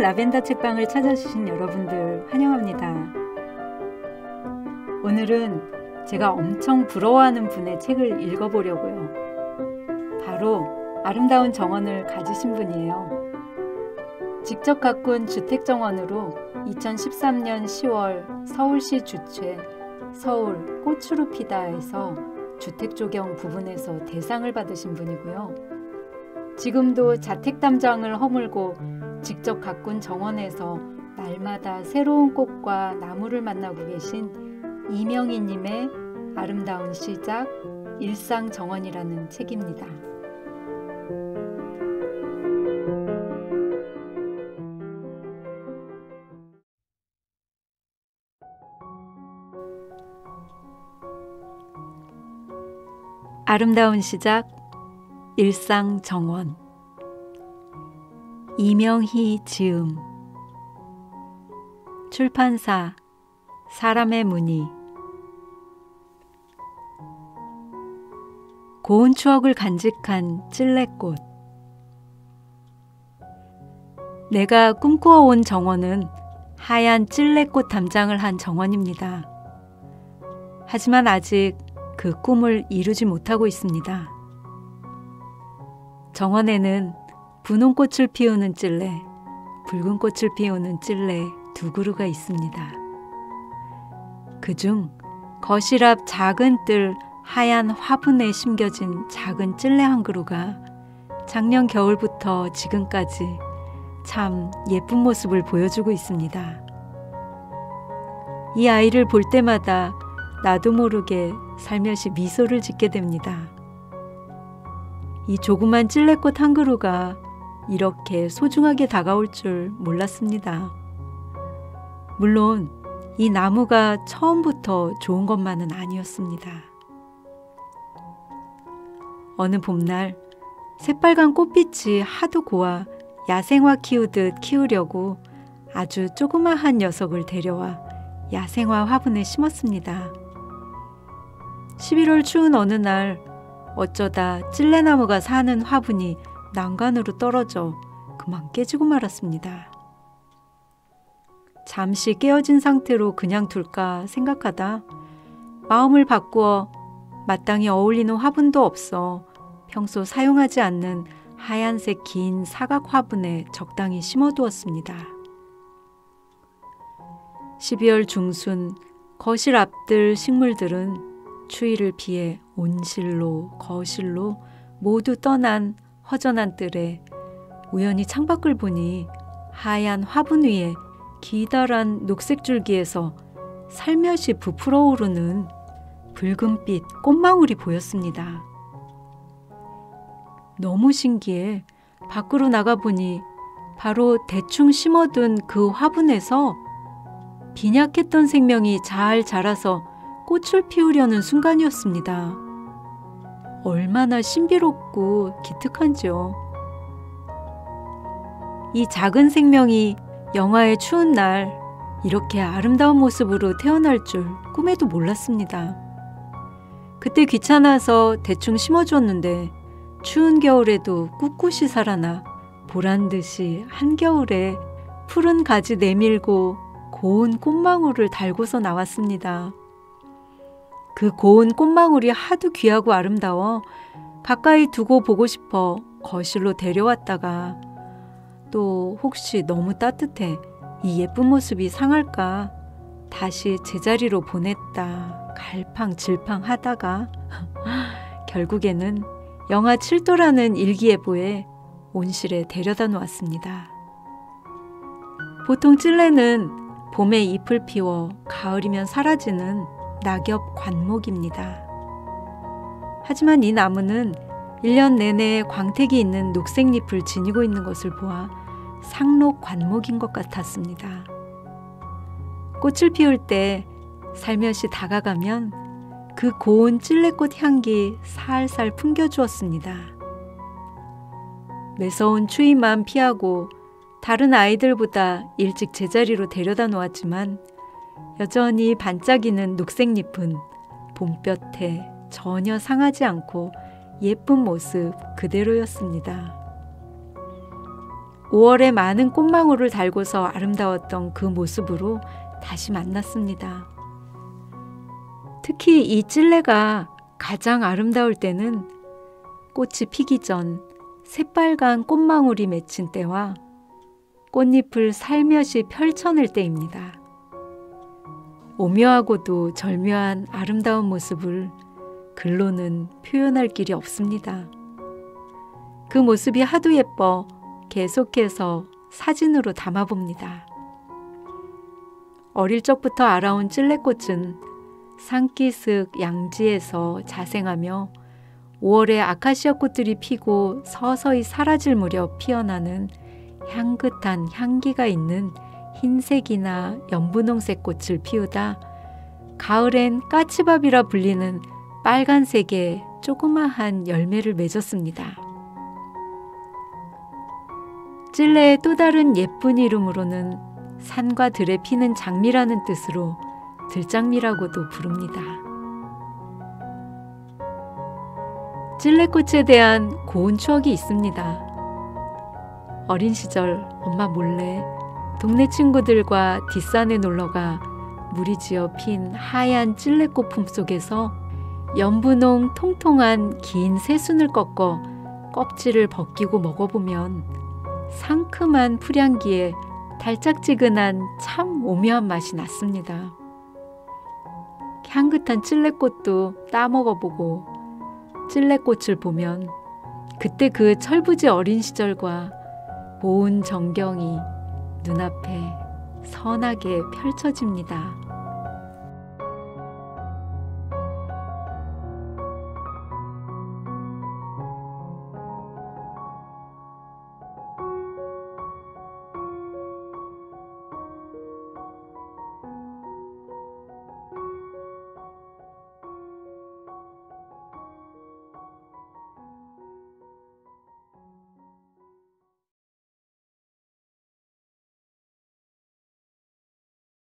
라벤더 책방을 찾아주신 여러분들 환영합니다. 오늘은 제가 엄청 부러워하는 분의 책을 읽어보려고요. 바로 아름다운 정원을 가지신 분이에요. 직접 가꾼 주택정원으로 2013년 10월 서울시 주최 서울 꽃으로 피다에서 주택조경 부분에서 대상을 받으신 분이고요. 지금도 자택담장을 허물고 직접 가꾼 정원에서 날마다 새로운 꽃과 나무를 만나고 계신 이명희님의 아름다운 시작 일상정원이라는 책입니다. 아름다운 시작 일상정원 이명희 지음 출판사 사람의 무늬 고운 추억을 간직한 찔레꽃 내가 꿈꾸어온 정원은 하얀 찔레꽃 담장을 한 정원입니다. 하지만 아직 그 꿈을 이루지 못하고 있습니다. 정원에는 분홍 꽃을 피우는 찔레, 붉은 꽃을 피우는 찔레 두 그루가 있습니다. 그중 거실 앞 작은 뜰 하얀 화분에 심겨진 작은 찔레 한 그루가 작년 겨울부터 지금까지 참 예쁜 모습을 보여주고 있습니다. 이 아이를 볼 때마다 나도 모르게 살며시 미소를 짓게 됩니다. 이 조그만 찔레꽃 한 그루가 이렇게 소중하게 다가올 줄 몰랐습니다. 물론 이 나무가 처음부터 좋은 것만은 아니었습니다. 어느 봄날 새빨간 꽃빛이 하도 고와 야생화 키우듯 키우려고 아주 조그마한 녀석을 데려와 야생화 화분에 심었습니다. 11월 추운 어느 날 어쩌다 찔레나무가 사는 화분이 난간으로 떨어져 그만 깨지고 말았습니다. 잠시 깨어진 상태로 그냥 둘까 생각하다 마음을 바꾸어 마땅히 어울리는 화분도 없어 평소 사용하지 않는 하얀색 긴 사각 화분에 적당히 심어두었습니다. 12월 중순 거실 앞들 식물들은 추위를 피해 온실로 거실로 모두 떠난 허전한 뜰에 우연히 창밖을 보니 하얀 화분 위에 기다란 녹색 줄기에서 살며시 부풀어 오르는 붉은빛 꽃망울이 보였습니다. 너무 신기해 밖으로 나가보니 바로 대충 심어둔 그 화분에서 빈약했던 생명이 잘 자라서 꽃을 피우려는 순간이었습니다. 얼마나 신비롭고 기특한지요. 이 작은 생명이 영하의 추운 날 이렇게 아름다운 모습으로 태어날 줄 꿈에도 몰랐습니다. 그때 귀찮아서 대충 심어주었는데 추운 겨울에도 꿋꿋이 살아나 보란듯이 한겨울에 푸른 가지 내밀고 고운 꽃망울을 달고서 나왔습니다. 그 고운 꽃망울이 하도 귀하고 아름다워 가까이 두고 보고 싶어 거실로 데려왔다가 또 혹시 너무 따뜻해 이 예쁜 모습이 상할까 다시 제자리로 보냈다 갈팡질팡 하다가 결국에는 영하 7도라는 일기예보에 온실에 데려다 놓았습니다. 보통 찔레는 봄에 잎을 피워 가을이면 사라지는 낙엽 관목입니다. 하지만 이 나무는 1년 내내 광택이 있는 녹색잎을 지니고 있는 것을 보아 상록 관목인 것 같았습니다. 꽃을 피울 때 살며시 다가가면 그 고운 찔레꽃 향기 살살 풍겨주었습니다. 매서운 추위만 피하고 다른 아이들보다 일찍 제자리로 데려다 놓았지만 여전히 반짝이는 녹색잎은 봄볕에 전혀 상하지 않고 예쁜 모습 그대로였습니다. 5월에 많은 꽃망울을 달고서 아름다웠던 그 모습으로 다시 만났습니다. 특히 이 찔레가 가장 아름다울 때는 꽃이 피기 전 새빨간 꽃망울이 맺힌 때와 꽃잎을 살며시 펼쳐낼 때입니다. 오묘하고도 절묘한 아름다운 모습을 글로는 표현할 길이 없습니다. 그 모습이 하도 예뻐 계속해서 사진으로 담아봅니다. 어릴 적부터 알아온 찔레꽃은 산기슭 양지에서 자생하며 5월에 아카시아 꽃들이 피고 서서히 사라질 무렵 피어나는 향긋한 향기가 있는 흰색이나 연분홍색 꽃을 피우다 가을엔 까치밥이라 불리는 빨간색의 조그마한 열매를 맺었습니다. 찔레의 또 다른 예쁜 이름으로는 산과 들에 피는 장미라는 뜻으로 들장미라고도 부릅니다. 찔레꽃에 대한 고운 추억이 있습니다. 어린 시절 엄마 몰래 동네 친구들과 뒷산에 놀러가 무리지어 핀 하얀 찔레꽃 품속에서 연분홍 통통한 긴 새순을 꺾어 껍질을 벗기고 먹어보면 상큼한 풀향기에 달짝지근한 참 오묘한 맛이 났습니다. 향긋한 찔레꽃도 따먹어보고 찔레꽃을 보면 그때 그 철부지 어린 시절과 고운 전경이 눈앞에 선하게 펼쳐집니다.